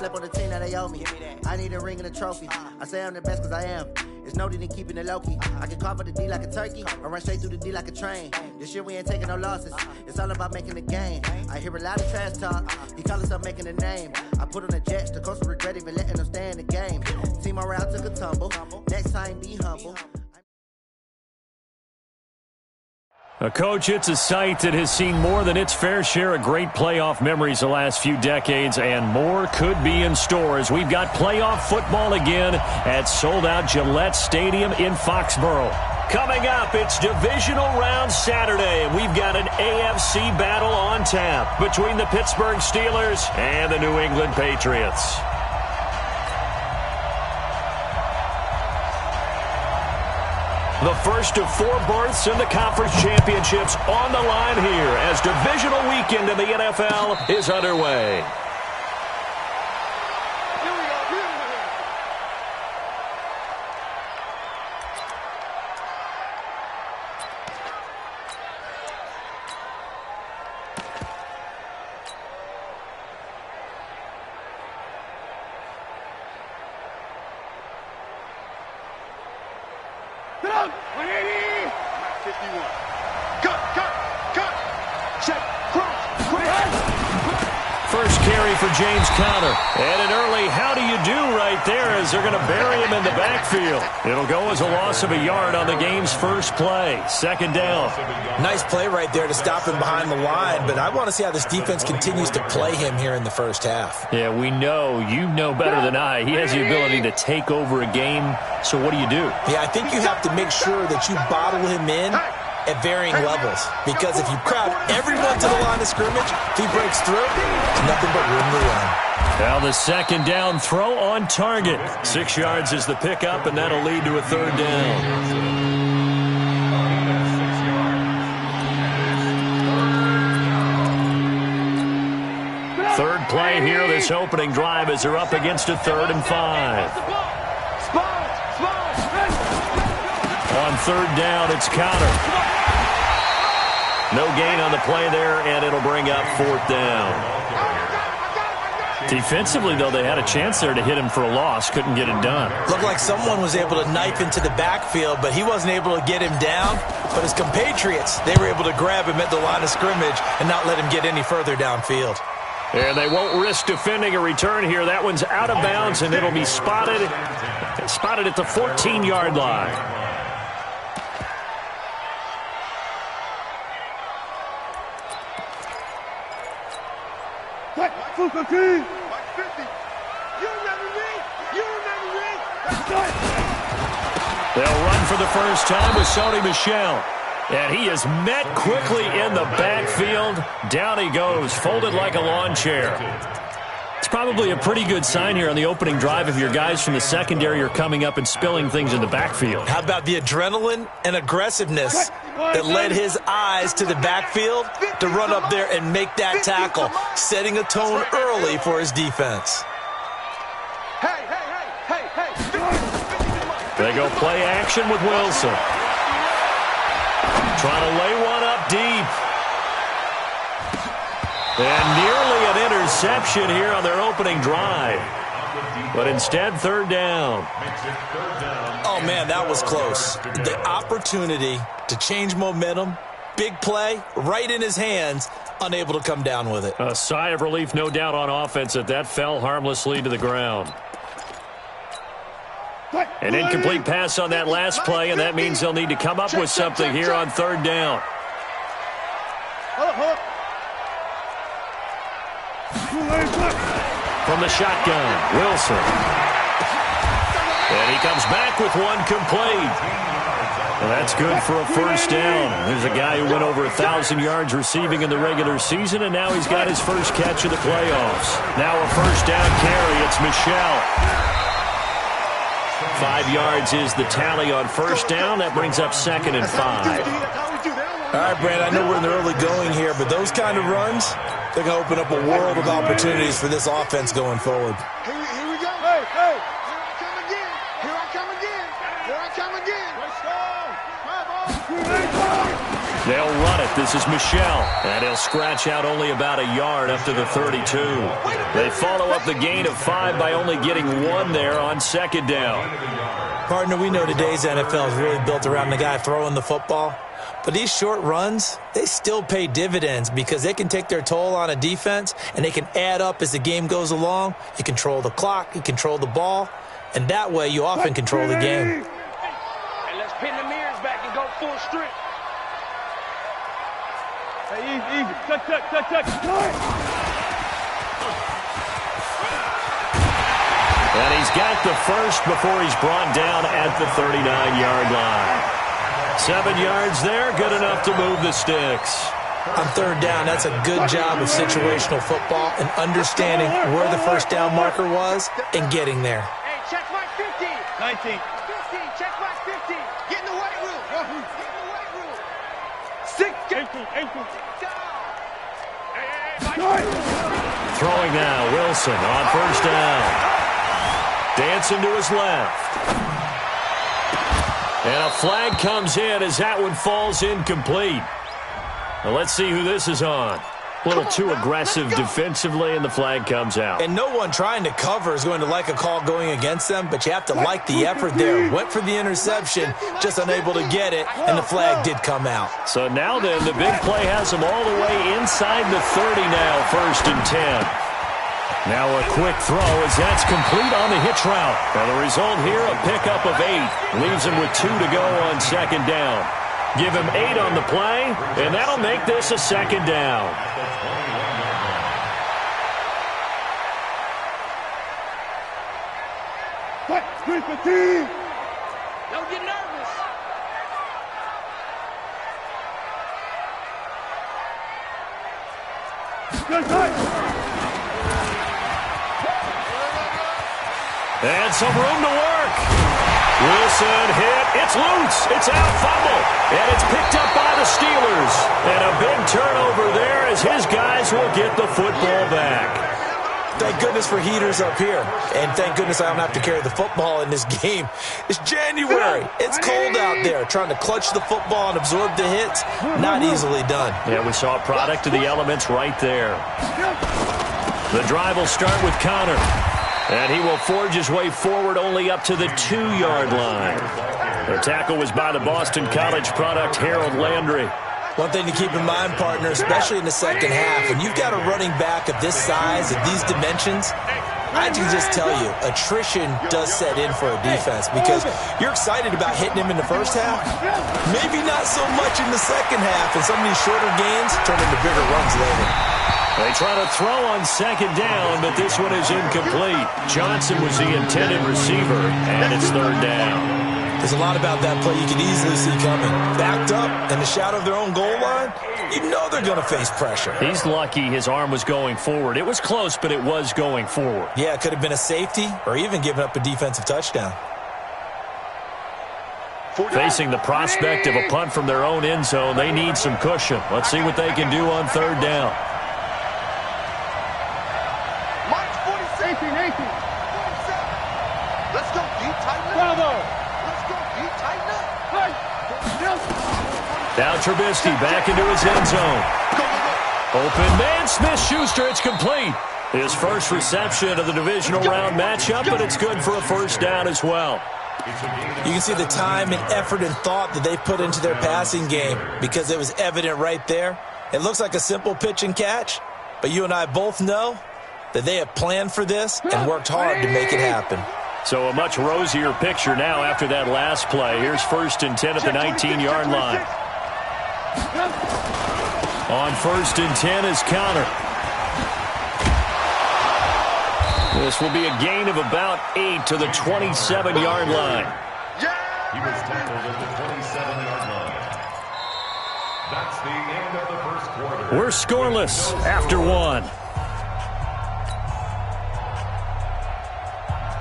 slept on the team that they owe me. I need a ring and a trophy. I say I'm the best because I am. It's no need in keeping it low-key. I can carve up the D like a turkey or run straight through the D like a train. This year we ain't taking no losses. It's all about making the game. I hear a lot of trash talk. He call himself making a name. I put on the Jets. The coach will regret even letting them stay in the game. Team around took a tumble. Next time, be humble. A coach, it's a site that has seen more than its fair share of great playoff memories the last few decades, and more could be in store as we've got playoff football again at sold-out Gillette Stadium in Foxborough. Coming up, it's divisional round Saturday, and we've got an AFC battle on tap between the Pittsburgh Steelers and the New England Patriots. The first of 4 berths in the conference championships on the line here as divisional weekend in the NFL is underway. First carry for James Conner. And an early how do you do right there as they're going to bury him in the backfield. It'll go as a loss of a yard on the game's first play. Second down. Nice play right there to stop him behind the line, but I want to see how this defense continues to play him here in the first half. Yeah, we know. You know better than I. He has the ability to take over a game. So what do you do? Yeah, I think you have to make sure that you bottle him in at varying levels, because if you crowd everyone to the line of scrimmage, if he breaks through, there's nothing but room to run. Now the second down throw on target. 6 yards is the pickup, and that'll lead to a third down. Third play here, this opening drive, as they're up against a 3rd and 5. On third down, it's Conner. No gain on the play there, and it'll bring up 4th down. Defensively, though, they had a chance there to hit him for a loss. Couldn't get it done. Looked like someone was able to knife into the backfield, but he wasn't able to get him down. But his compatriots, they were able to grab him at the line of scrimmage and not let him get any further downfield. And they won't risk defending a return here. That one's out of bounds, and it'll be spotted at the 14-yard line. They'll run for the first time with Sony Michel. And he is met quickly in the backfield. Down he goes, folded like a lawn chair. It's probably a pretty good sign here on the opening drive if your guys from the secondary are coming up and spilling things in the backfield. How about the adrenaline and aggressiveness that led his eyes to the backfield to run up there and make that tackle, setting a tone early for his defense. They go play action with Wilson. Trying to lay one up deep. And nearly an interception here on their opening drive. But instead, 3rd down. Oh, man, that was close. The opportunity to change momentum, big play, right in his hands, unable to come down with it. A sigh of relief, no doubt, on offense that fell harmlessly to the ground. An incomplete pass on that last play, and that means they'll need to come up with something here on 3rd down. From the shotgun, Wilson. And he comes back with one complete. Well, that's good for a first down. There's a guy who went over 1,000 yards receiving in the regular season, and now he's got his first catch of the playoffs. Now a first down carry. It's Michel. 5 yards is the tally on first down. That brings up 2nd and 5. All right, Brad, I know we're in the early going here, but those kind of runs, they're going to open up a world of opportunities for this offense going forward. Here we go. Hey. Here I come again. Here I come again. Let's go. They'll run it. This is Michel. And he'll scratch out only about a yard up to the 32. They follow up the gain of 5 by only getting 1 there on second down. Partner, we know today's NFL is really built around the guy throwing the football. But these short runs, they still pay dividends because they can take their toll on a defense, and they can add up as the game goes along. You control the clock, you control the ball, and that way you often control the game. And let's pin the mirrors back and go full strip. Hey, easy. Touch. And he's got the first before he's brought down at the 39-yard line. 7 yards there, good enough to move the sticks. On third down, that's a good job of situational football and understanding where the first down marker was and getting there. Hey, check mark 50. 19. 15, check mark 50. Get in the weight room. Get in the weight room. 6. 18. Throwing now, Wilson on first down. Dancing to his left. And a flag comes in as that one falls incomplete. Now let's see who this is on. A little too aggressive defensively, and the flag comes out. And no one trying to cover is going to like a call going against them, but you have to like the effort there. Went for the interception, just unable to get it, and the flag did come out. So now then, the big play has them all the way inside the 30 now, 1st and 10. Now a quick throw as that's complete on the hitch route. Now the result here, a pickup of 8. Leaves him with 2 to go on second down. Give him 8 on the play, and that'll make this a second down. Don't get nervous. And some room to work. Wilson hit. It's loose. It's out, fumble. And it's picked up by the Steelers. And a big turnover there as his guys will get the football back. Thank goodness for heaters up here. And thank goodness I don't have to carry the football in this game. It's January. It's cold out there. Trying to clutch the football and absorb the hits, not easily done. Yeah, we saw a product of the elements right there. The drive will start with Connor. And he will forge his way forward only up to the 2-yard line. The tackle was by the Boston College product, Harold Landry. One thing to keep in mind, partner, especially in the second half, when you've got a running back of this size, of these dimensions, I can just tell you, attrition does set in for a defense because you're excited about hitting him in the first half. Maybe not so much in the second half, and some of these shorter gains turn into bigger runs later. They try to throw on second down, but this one is incomplete. Johnson was the intended receiver, and it's third down. There's a lot about that play you can easily see coming. Backed up in the shadow of their own goal line, you know they're going to face pressure. He's lucky his arm was going forward. It was close, but it was going forward. Yeah, it could have been a safety or even given up a defensive touchdown. Facing the prospect of a punt from their own end zone, they need some cushion. Let's see what they can do on third down. Let's go, deep, tighten up. Let's go, deep, tighten up. Now Trubisky back into his end zone. Open man, Smith-Schuster, it's complete. His first reception of the divisional round matchup, but it's good for a first down as well. You can see the time and effort and thought that they put into their passing game because it was evident right there. It looks like a simple pitch and catch, but you and I both know that they have planned for this and worked hard to make it happen. So a much rosier picture now after that last play. Here's 1st and 10 at the 19-yard line. On 1st and 10 is Connor. This will be a gain of about 8 to the 27-yard line. He was tackled at the 27-yard line. That's the end of the first quarter. We're scoreless after 1.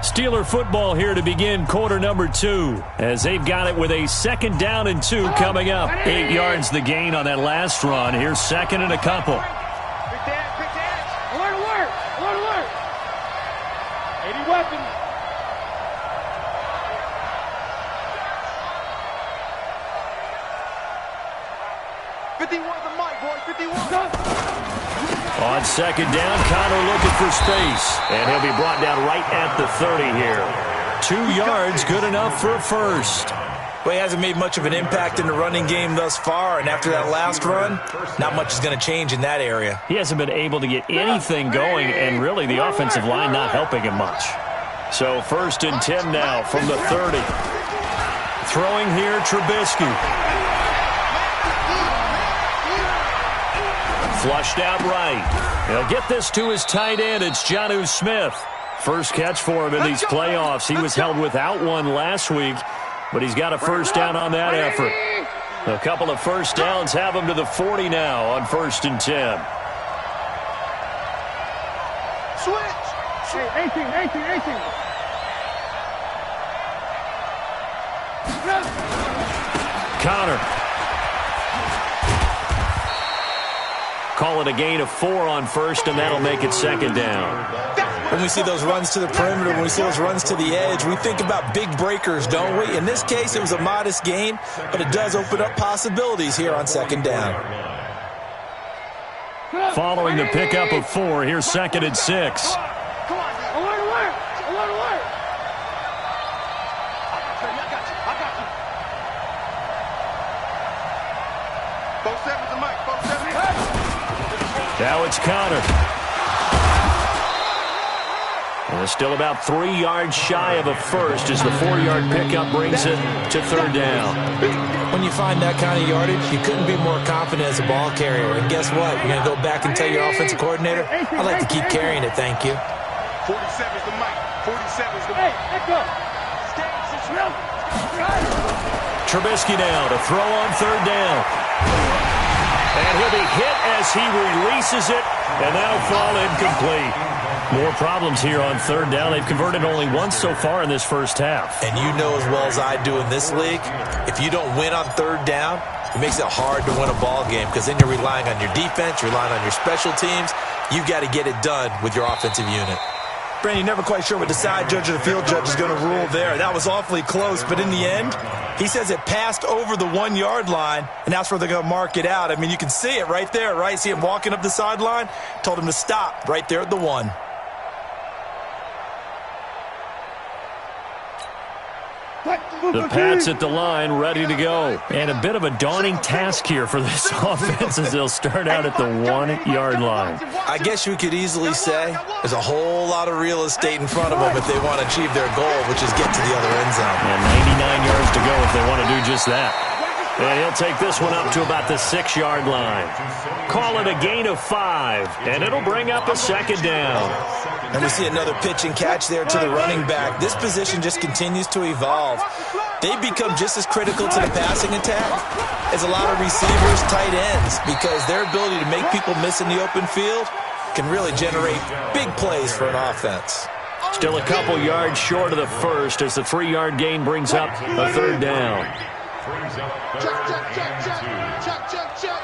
Steeler football here to begin quarter number 2 as they've got it with a 2nd down and 2 coming up. 8 yards the gain on that last run. Here's 2nd and a couple. Quick dance. Alert. 80 weapons. 51 the mic, boy. 51. On second down, Connor looking for space. And he'll be brought down right at the 30 here. 2 yards, good enough for a first. Well, he hasn't made much of an impact in the running game thus far, and after that last run, not much is going to change in that area. He hasn't been able to get anything going, and really the offensive line not helping him much. So 1st and 10 now from the 30. Throwing here, Trubisky. Flushed out right. He'll get this to his tight end. It's Jonnu Smith. First catch for him in these playoffs. He was held without one last week, but he's got a first down on that effort. A couple of first downs have him to the 40 now on 1st and 10. Switch. 18. Connor. Call it a gain of 4 on first, and that'll make it 2nd down. When we see those runs to the perimeter, when we see those runs to the edge, we think about big breakers, don't we? In this case, it was a modest gain, but it does open up possibilities here on 2nd down. Following the pickup of 4, here's 2nd and 6. Come on, alert. I got you. 4-7's the mic. 4-7. Now it's Connor. And it's still about 3 yards shy of a first as the 4-yard pickup brings it to 3rd down. When you find that kind of yardage, you couldn't be more confident as a ball carrier. And guess what? You're going to go back and tell your offensive coordinator, I'd like to keep carrying it, thank you. 47's the mic. 47's the mic. Hey, let's go. Trubisky now to throw on 3rd down. And he'll be hit as he releases it, and that'll fall incomplete. More problems here on 3rd down. They've converted only once so far in this first half. And you know as well as I do in this league, if you don't win on 3rd down, it makes it hard to win a ball game because then you're relying on your defense, you're relying on your special teams. You've got to get it done with your offensive unit. Brandon, you're never quite sure what the side judge or the field judge is going to rule there. That was awfully close, but in the end, he says it passed over the 1-yard line, and that's where they're going to mark it out. I mean, you can see it right there, right? See him walking up the sideline? Told him to stop right there at the 1. The Pats at the line, ready to go. And a bit of a daunting task here for this offense as they'll start out at the 1-yard line. I guess you could easily say there's a whole lot of real estate in front of them if they want to achieve their goal, which is get to the other end zone. And 99 yards to go if they want to do just that. And he'll take this one up to about the 6-yard line. Call it a gain of 5, and it'll bring up a 2nd down. And we see another pitch and catch there to the running back. This position just continues to evolve. They become just as critical to the passing attack as a lot of receivers, tight ends, because their ability to make people miss in the open field can really generate big plays for an offense. Still a couple yards short of the first as the 3-yard gain brings up a 3rd down. Check.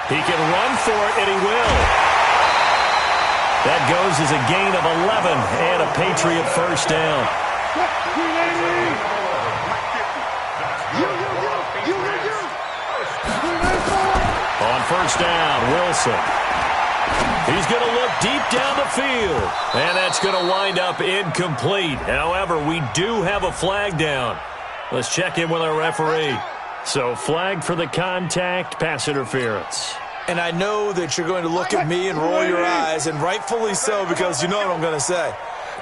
He can run for it, and he will. That goes as a gain of 11 and a Patriot first down. On first down, Wilson. He's going to look deep down the field, and that's going to wind up incomplete. However, we do have a flag down. Let's check in with our referee. So, flag for the contact, pass interference. And I know that you're going to look at me and roll your eyes, and rightfully so, because you know what I'm going to say.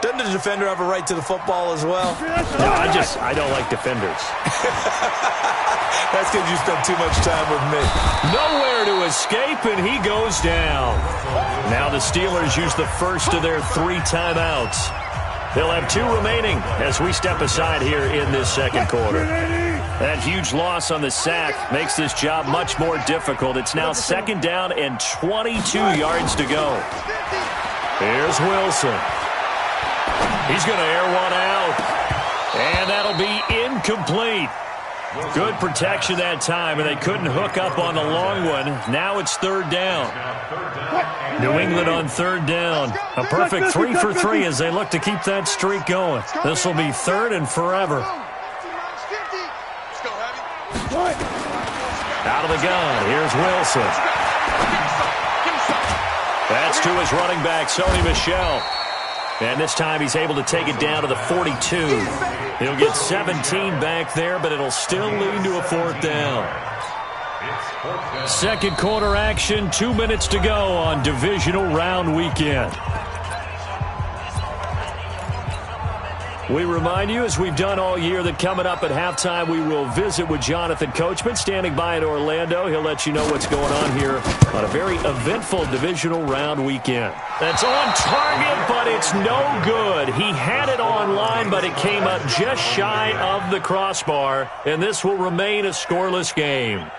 Doesn't the defender have a right to the football as well? No, I don't like defenders. That's because you spent too much time with me. Nowhere to escape, and he goes down. Now the Steelers use the first of their 3 timeouts. They'll have 2 remaining as we step aside here in this second quarter. That huge loss on the sack makes this job much more difficult. It's now 2nd down and 22 yards to go. Here's Wilson. He's going to air one out, and that'll be incomplete. Good protection that time, and they couldn't hook up on the long one. Now it's third down. New England on third down. A perfect 3 for 3 as they look to keep that streak going. This will be third and forever. Out of the gun, here's Wilson. That's to his running back, Sony Michel. And this time he's able to take it down to the 42. He'll get 17 back there, but it'll still lead to a fourth down. Second quarter action, 2 minutes to go on divisional round weekend. We remind you, as we've done all year, that coming up at halftime, we will visit with Jonathan Coachman, standing by in Orlando. He'll let you know what's going on here on a very eventful divisional round weekend. That's on target, but it's no good. He had it online, but it came up just shy of the crossbar, and this will remain a scoreless game.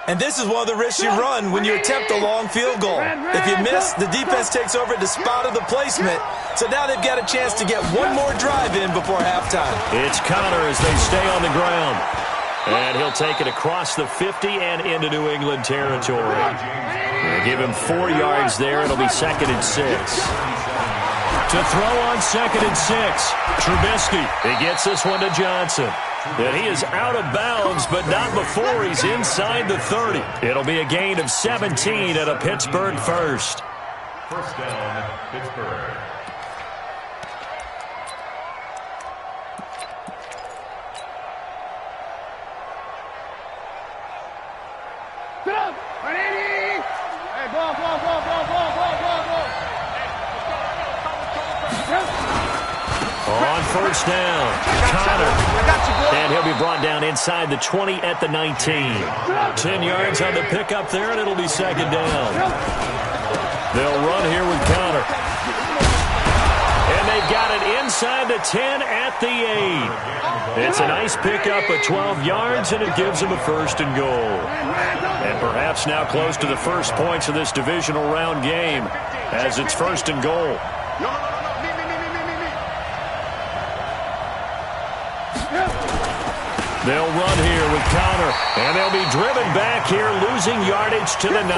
And this is one of the risks you run when you attempt a long field goal. If you miss, the defense takes over at the spot of the placement. So now they've got a chance to get one more drive in before halftime. It's Connor as they stay on the ground. And he'll take it across the 50 and into New England territory. They'll give him 4 yards there. It'll be 2nd and 6. To throw on 2nd and 6. Trubisky. He gets this one to Johnson. And he is out of bounds, but not before he's inside the 30. It'll be a gain of 17 and a Pittsburgh first. First down, Pittsburgh. On first down, Connor. And he'll be brought down inside the 20 at the 19. 10 yards on the pickup there, and it'll be 2nd down. They'll run here with Connor. And they've got it inside the 10 at the 8. It's a nice pickup of 12 yards, and it gives them a 1st and goal. And perhaps now close to the first points of this divisional round game as it's 1st and goal. They'll run here with Connor, and they'll be driven back here, losing yardage to the 9.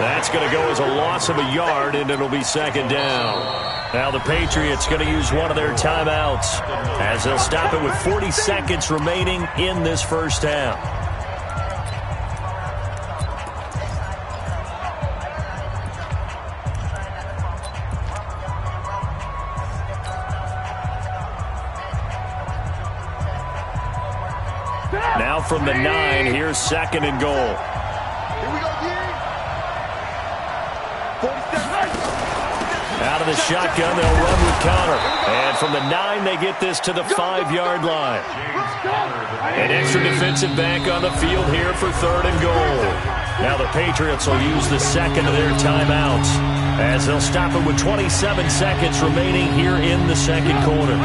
That's going to go as a loss of a yard, and it'll be 2nd down. Now the Patriots going to use one of their timeouts as they'll stop it with 40 seconds remaining in this first half. Now from the 9, here's 2nd and goal. Here we go, Out of the shotgun, they'll run with Connor. And from the 9, they get this to the 5-yard line. An extra defensive back on the field here for 3rd and goal. Now the Patriots will use the 2nd of their timeouts as they'll stop it with 27 seconds remaining here in the 2nd quarter.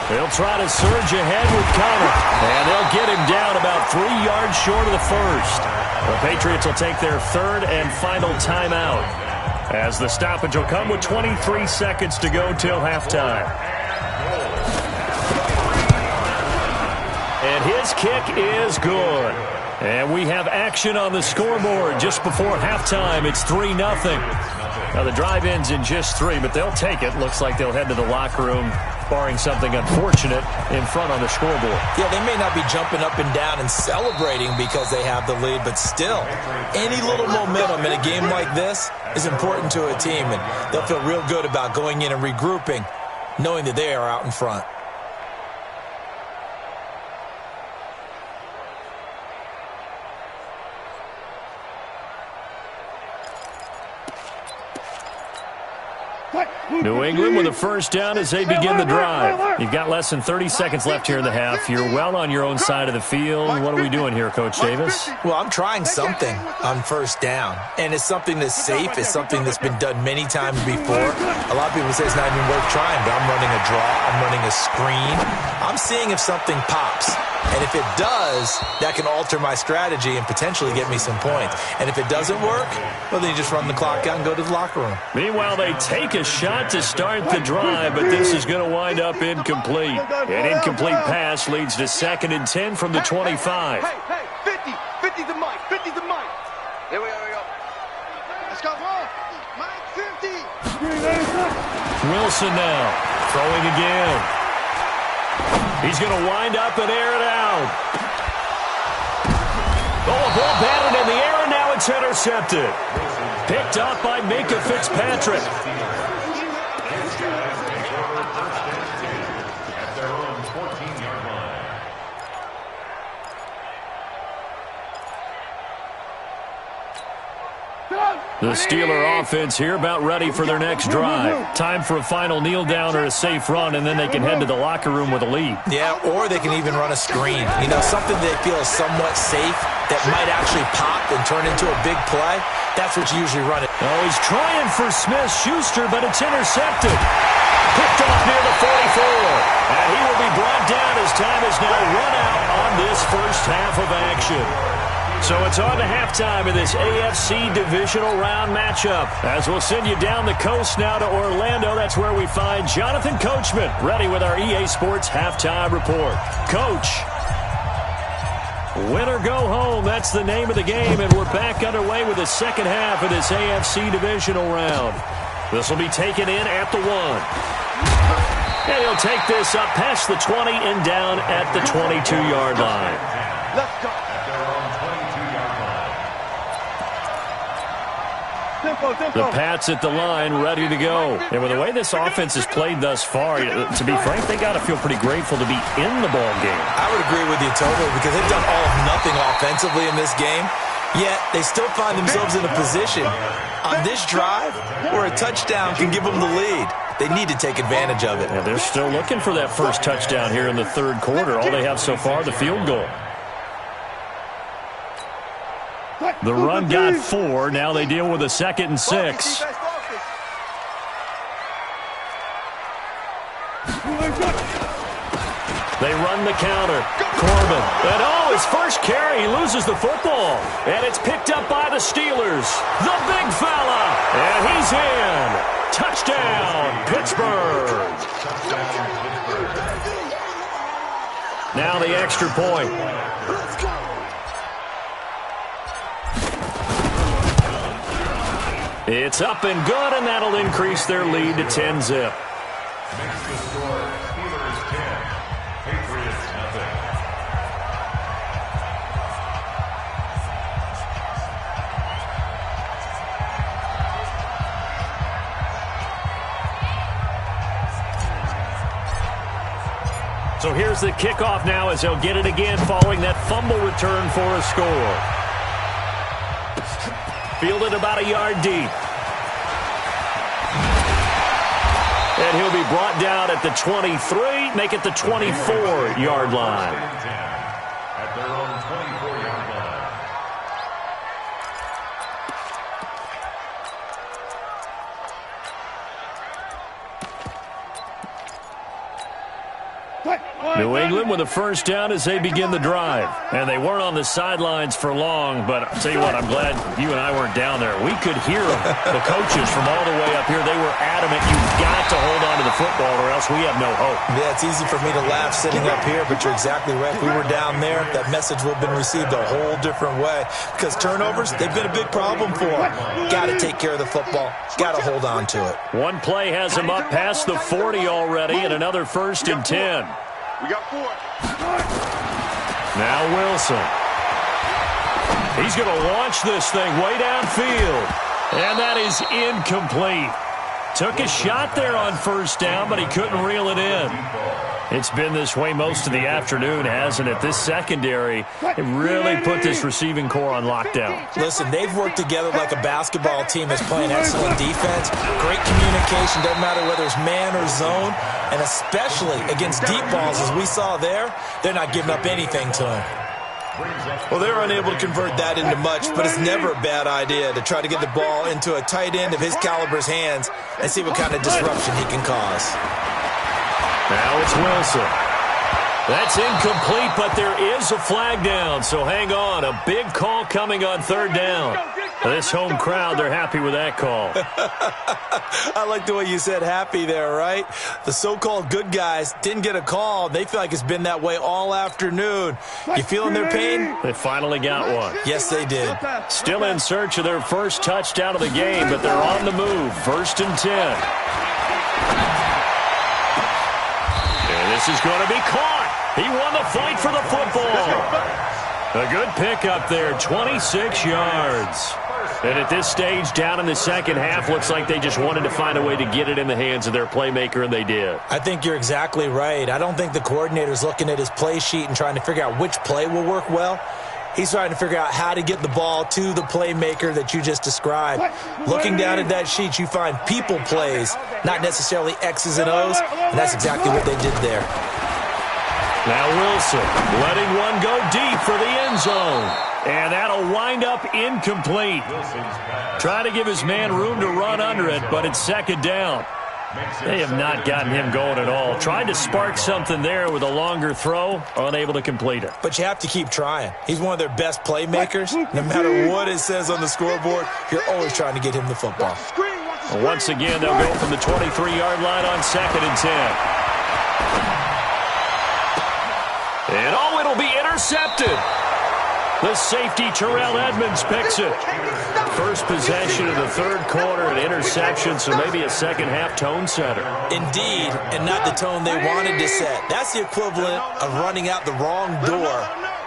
They'll try to surge ahead with Connor, and they'll get him down about 3 yards short of the 1st. The Patriots will take their 3rd and final timeout as the stoppage will come with 23 seconds to go till halftime. And his kick is good. And we have action on the scoreboard just before halftime. It's 3-0. Now the drive ends in just 3, but they'll take it. Looks like they'll head to the locker room, barring something unfortunate in front on the scoreboard. Yeah, they may not be jumping up and down and celebrating because they have the lead, but still, any little momentum in a game like this is important to a team, and they'll feel real good about going in and regrouping, knowing that they are out in front. New England with a first down as they begin the drive. You've got less than 30 seconds left here in the half. You're well on your own side of the field. What are we doing here, Coach Davis? Well, I'm trying something on first down, and it's something that's safe. It's something that's been done many times before. A lot of people say it's not even worth trying, but I'm running a draw. I'm running a screen. I'm seeing if something pops. And if it does, that can alter my strategy and potentially get me some points. And if it doesn't work, well, then you just run the clock out and go to the locker room. Meanwhile, they take a shot shot to start the drive, but this is going to wind up incomplete. An incomplete pass leads to 2nd and 10 from the 25. Hey, 50. 50's the mic. 50's the mic. Here we go. Let's go. Mike 50. Wilson now throwing again. He's going to wind up and air it out. Oh, a ball batted in the air, and now it's intercepted. Picked up by Minka Fitzpatrick. At their own 14-yard line. The Steeler offense here about ready for their next drive. Time for a final kneel down or a safe run, and then they can head to the locker room with a lead. Yeah, or they can even run a screen. You know, something they feel is somewhat safe that might actually pop and turn into a big play. That's what you usually run it. Oh, he's trying for Smith-Schuster, but it's intercepted. Picked off near the 44. And he will be brought down as time is now run out on this first half of action. So it's on to halftime of this AFC divisional round matchup. As we'll send you down the coast now to Orlando, that's where we find Jonathan Coachman, ready with our EA Sports halftime report. Coach, win or go home, that's the name of the game, and we're back underway with the second half of this AFC divisional round. This will be taken in at the 1. And he'll take this up past the 20 and down at the 22-yard line. Let's go. The Pats at the line, ready to go. And with the way this offense has played thus far, to be frank, they got to feel pretty grateful to be in the ball game. I would agree with you totally because they've done all of nothing offensively in this game, yet they still find themselves in a position on this drive where a touchdown can give them the lead. They need to take advantage of it. Yeah, they're still looking for that first touchdown here in the third quarter. All they have so far, the field goal. The run got 4. Now they deal with a 2nd and 6. They run the counter. Corbin. And oh, his first carry, he loses the football. And it's picked up by the Steelers. The big fella. And he's in. Touchdown, Pittsburgh. Now the extra point. It's up and good, and that'll increase their lead to 10-zip. Makes the score Steelers 10, Patriots nothing. So here's the kickoff now as they'll get it again following that fumble return for a score. Fielded about a yard deep. And he'll be brought down at the 23, make it the 24-yard line. At their own 24-yard line. New England with a first down as they begin the drive. And they weren't on the sidelines for long, but I'll tell you what, I'm glad you and I weren't down there. We could hear them. The coaches from all the way up here, they were adamant, you've got to hold on to the football or else we have no hope. Yeah, it's easy for me to laugh sitting up here, but you're exactly right. If we were down there, that message would have been received a whole different way. Because turnovers, they've been a big problem for them. Got to take care of the football. Got to hold on to it. One play has them up past the 40 already, and another 1st and 10. We got 4. Now Wilson. He's going to launch this thing way downfield. And that is incomplete. Took a shot there on first down, but he couldn't reel it in. It's been this way most of the afternoon, hasn't it? This secondary, it really put this receiving core on lockdown. Listen, they've worked together like a basketball team that's playing excellent defense. Great communication, doesn't matter whether it's man or zone. And especially against deep balls, as we saw there, they're not giving up anything to him. Well, they're unable to convert that into much, but it's never a bad idea to try to get the ball into a tight end of his caliber's hands and see what kind of disruption he can cause. Now it's Wilson. That's incomplete, but there is a flag down, so hang on. A big call coming on 3rd down. This home crowd, they're happy with that call. I like the way you said happy there, right? The so-called good guys didn't get a call. They feel like it's been that way all afternoon. You feeling their pain? They finally got one. Yes, they did. Still in search of their first touchdown of the game, but they're on the move. 1st and 10. And this is going to be caught. He won the fight for the football. A good pickup there, 26 yards. And at this stage, down in the second half, looks like they just wanted to find a way to get it in the hands of their playmaker, and they did. I think you're exactly right. I don't think the coordinator's looking at his play sheet and trying to figure out which play will work well. He's trying to figure out how to get the ball to the playmaker that you just described. Looking down at that sheet, you find people plays, not necessarily X's and O's, and that's exactly what they did there. Now Wilson letting one go deep for the end zone. And that'll wind up incomplete. Trying to give his man room to run under it, but it's 2nd down. They have not gotten him going at all. Tried to spark something there with a longer throw, unable to complete it. But you have to keep trying. He's one of their best playmakers. No matter what it says on the scoreboard, you're always trying to get him the football. Once again, they'll go from the 23-yard line on 2nd and 10. And it'll be intercepted. The safety, Terrell Edmonds, picks it. First possession of the 3rd quarter, an interception, so maybe a second-half tone setter. Indeed, and not the tone they wanted to set. That's the equivalent of running out the wrong door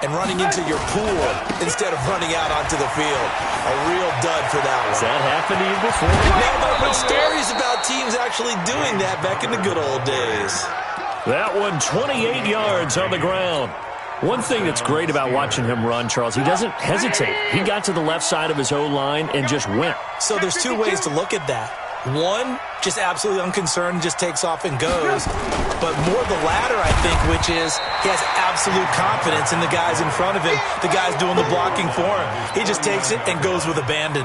and running into your pool instead of running out onto the field. A real dud for that one. Has that happened to you before? No, but I've heard stories about teams actually doing that back in the good old days. That one, 28 yards on the ground. One thing that's great about watching him run, Charles, he doesn't hesitate. He got to the left side of his O-line and just went. So there's 2 ways to look at that. One, just absolutely unconcerned, just takes off and goes. But more the latter, I think, which is he has absolute confidence in the guys in front of him, the guys doing the blocking for him. He just takes it and goes with abandon.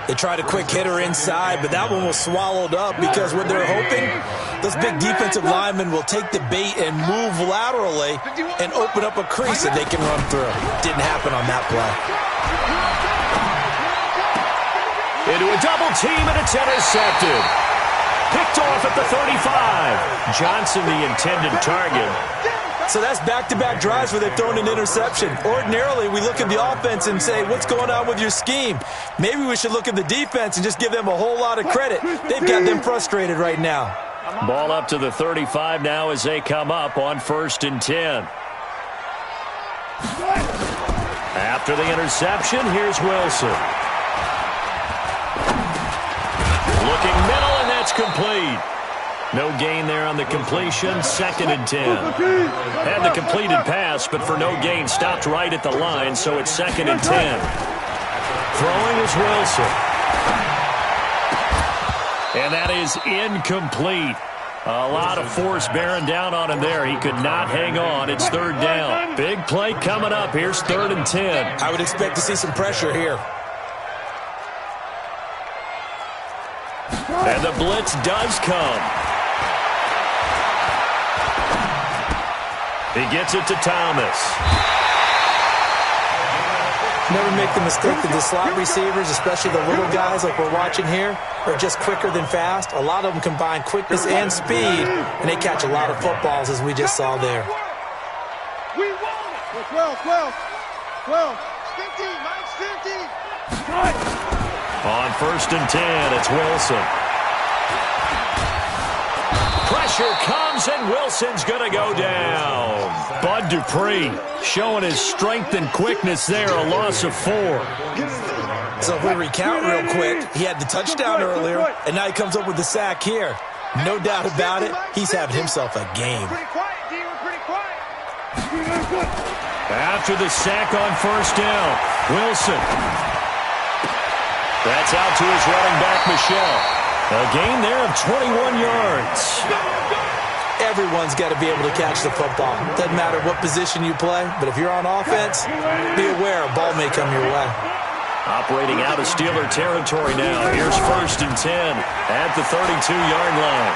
They tried a quick hitter inside, but that one was swallowed up because what they're hoping, those big defensive linemen will take the bait and move laterally and open up a crease that they can run through. Didn't happen on that play. Into a double team, and it's intercepted. Picked off at the 35. Johnson, the intended target. So that's back-to-back drives where they've thrown an interception. Ordinarily, we look at the offense and say, what's going on with your scheme? Maybe we should look at the defense and just give them a whole lot of credit. They've got them frustrated right now. Ball up to the 35 now as they come up on 1st and 10. After the interception, here's Wilson. Looking middle, and that's complete. No gain there on the completion. 2nd and 10. Had the completed pass, but for no gain, stopped right at the line, so it's 2nd and 10. Throwing is Wilson. And that is incomplete. A lot of force bearing down on him there. He could not hang on. It's 3rd down. Big play coming up. Here's 3rd and 10. I would expect to see some pressure here. And the blitz does come. He gets it to Thomas. Never make the mistake that the slot receivers, especially the little guys like we're watching here, are just quicker than fast. A lot of them combine quickness and speed, and they catch a lot of footballs, as we just saw there. We won it. 12, 12, 15, Mike's 15. On 1st and 10, it's Wilson. Pressure comes, and Wilson's going to go down. Bud Dupree showing his strength and quickness there, a loss of 4. So if we recount real quick, he had the touchdown earlier, and now he comes up with the sack here. No doubt about it, he's having himself a game. Pretty quiet, D. We're pretty quiet. After the sack on 1st down, Wilson. That's out to his running back, Michelle. A gain there of 21 yards. Everyone's got to be able to catch the football. Doesn't matter what position you play, but if you're on offense, be aware a ball may come your way. Operating out of Steeler territory now. Here's 1st and 10 at the 32-yard line.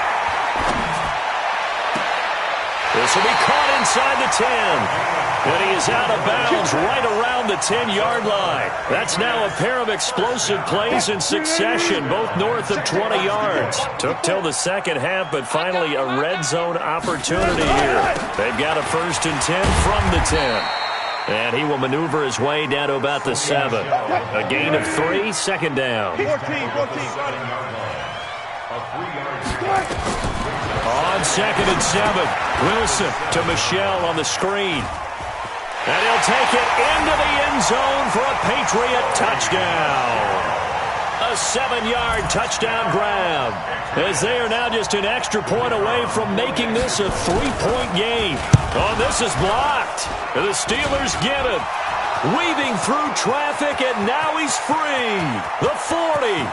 This will be caught inside the 10. And he is out of bounds right around the 10-yard line. That's now a pair of explosive plays in succession, both north of 20 yards. Took till the second half, but finally a red zone opportunity here. They've got a 1st and 10 from the 10. And he will maneuver his way down to about the 7. A gain of 3, 2nd down. 14. On 2nd and 7, Wilson to Michelle on the screen. And he'll take it into the end zone for a Patriot touchdown. A 7-yard touchdown grab, as they are now just an extra point away from making this a 3-point game. Oh, this is blocked. The Steelers get it. Weaving through traffic, and now he's free. The 40,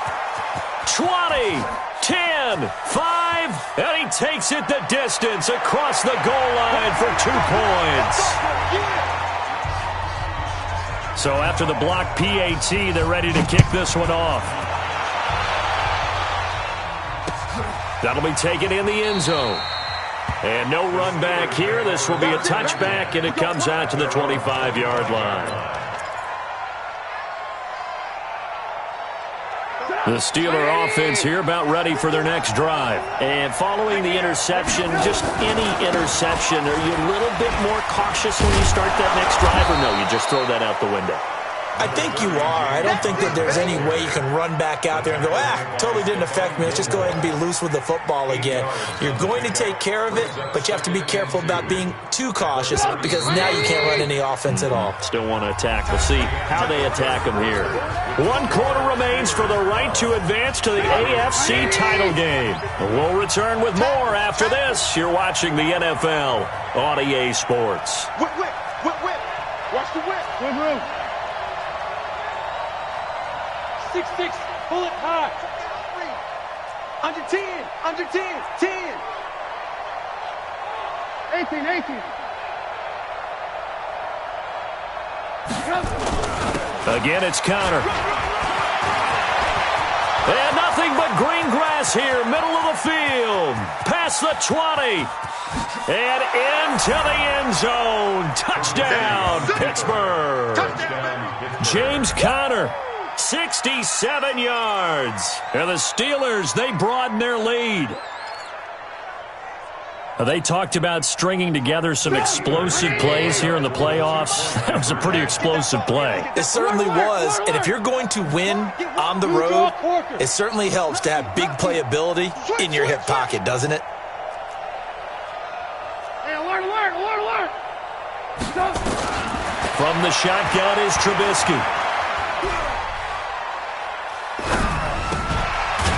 20, 10, 5, and he takes it the distance across the goal line for 2 points. So after the block PAT, they're ready to kick this one off. That'll be taken in the end zone. And no run back here. This will be a touchback, and it comes out to the 25-yard line. The Steeler offense here about ready for their next drive. And following the interception, just any interception, are you a little bit more cautious when you start that next drive, or no, you just throw that out the window? I think you are. I don't think that there's any way you can run back out there and go, totally didn't affect me. Let's just go ahead and be loose with the football again. You're going to take care of it, but you have to be careful about being too cautious because now you can't run any offense at all. Still want to attack. We'll see how they attack them here. 1 quarter remains for the right to advance to the AFC title game. We'll return with more after this. You're watching the NFL on EA Sports. Whip. Watch the whip. Good room. 6-6, pull it high. Under 10, 10. 18. Again, it's Connor. And nothing but green grass here, middle of the field. Past the 20. And into the end zone. Touchdown, Pittsburgh. James Conner. 67 yards. And the Steelers, they broaden their lead. They talked about stringing together some explosive plays here in the playoffs. That was a pretty explosive play. It certainly was. And if you're going to win on the road, it certainly helps to have big playability in your hip pocket, doesn't it? Hey, alert. From the shotgun is Trubisky.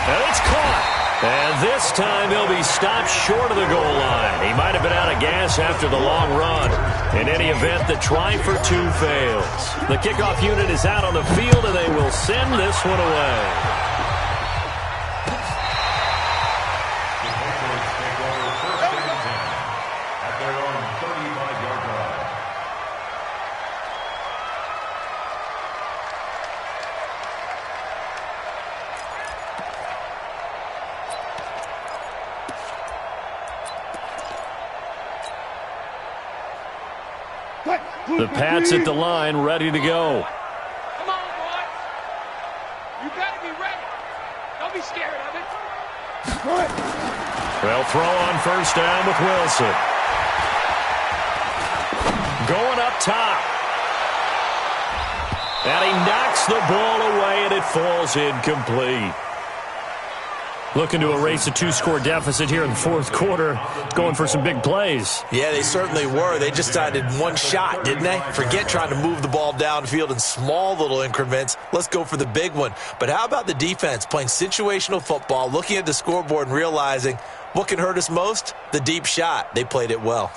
And it's caught. And this time he'll be stopped short of the goal line. He might have been out of gas after the long run. In any event, the try for 2 fails. The kickoff unit is out on the field, and they will send this one away. The Patriots take over 1st and 10 at their own 35-yard line. The Pats at the line, ready to go. Come on, boys. You better be ready. Don't be scared of it. They'll throw on 1st down with Wilson. Going up top. And he knocks the ball away, and it falls incomplete. Looking to erase a 2-score deficit here in the 4th quarter. Going for some big plays. Yeah, they certainly were. They just decided one shot, didn't they? Forget trying to move the ball downfield in small little increments. Let's go for the big one. But how about the defense playing situational football, looking at the scoreboard and realizing what can hurt us most? The deep shot. They played it well.